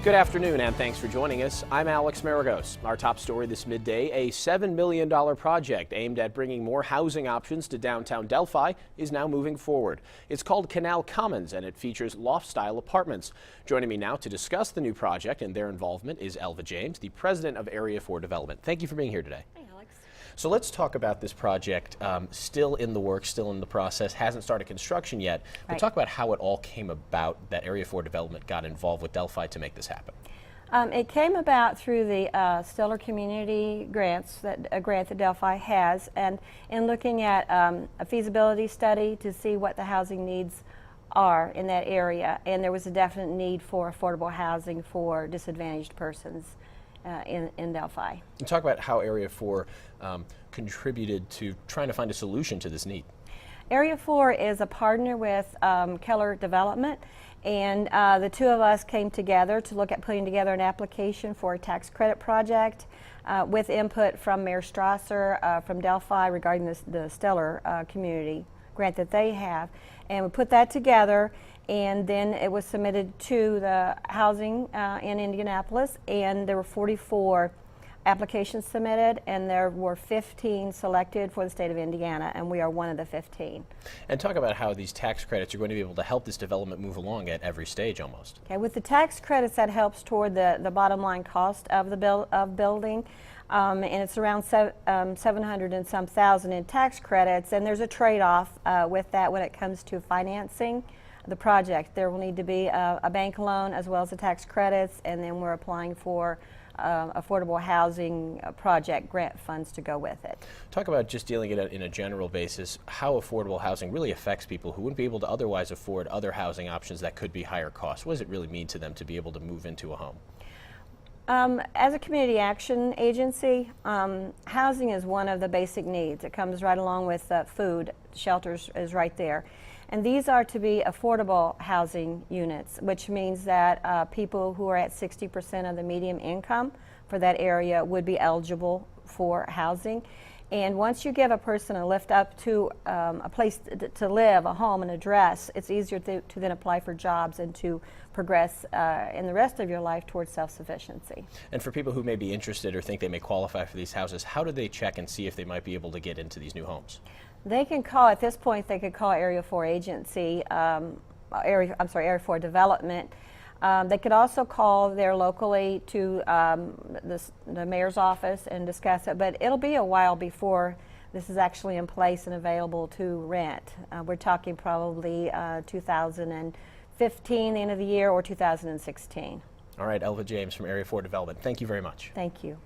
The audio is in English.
Good afternoon and thanks for joining us. I'm Alex Maragos. Our top story this midday, a $7 million project aimed at bringing more housing options to downtown Delphi is now moving forward. It's called Canal Commons and it features loft-style apartments. Joining me now to discuss the new project and their involvement is Elva James, the president of Area 4 Development. Thank you for being here today. Hey, Alex. So let's talk about this project, still in the works, still in the process, hasn't started construction yet. But talk about how it all came about that Area 4 Development got involved with Delphi to make this happen. It came about through the Stellar Community Grants, a grant that Delphi has, and in looking at a feasibility study to see what the housing needs are in that area. And there was a definite need for affordable housing for disadvantaged persons in Delphi. And talk about how Area 4 contributed to trying to find a solution to this need. Area 4 is a partner with Keller Development, and the two of us came together to look at putting together an application for a tax credit project with input from Mayor Strasser from Delphi regarding the Stellar Community grant that they have. And we put that together, and then it was submitted to the housing in Indianapolis, and there were 44 applications submitted, and there were 15 selected for the state of Indiana, and we are one of the 15. And talk about how these tax credits are going to be able to help this development move along at every stage almost. Okay, with the tax credits, that helps toward the bottom line cost of the building. And it's around 700 and some thousand in tax credits, and there's a trade-off with that when it comes to financing the project. There will need to be a bank loan as well as the tax credits, and then we're applying for affordable housing project grant funds to go with it. Talk about just dealing it in a general basis, how affordable housing really affects people who wouldn't be able to otherwise afford other housing options that could be higher cost. What does it really mean to them to be able to move into a home? As a community action agency, housing is one of the basic needs. It comes right along with food. Shelters is right there. And these are to be affordable housing units, which means that people who are at 60% of the median income for that area would be eligible for housing. And once you give a person a lift up to a place to live, a home, an address, it's easier to then apply for jobs and to progress in the rest of your life towards self-sufficiency. And for people who may be interested or think they may qualify for these houses, how do they check and see if they might be able to get into these new homes? They can call, at this point, they could call Area 4 Agency, Area 4 Development. They could also call there locally to the mayor's office and discuss it, but it'll be a while before this is actually in place and available to rent. We're talking probably 2015, the end of the year, or 2016. All right, Elva James from Area 4 Development, thank you very much. Thank you.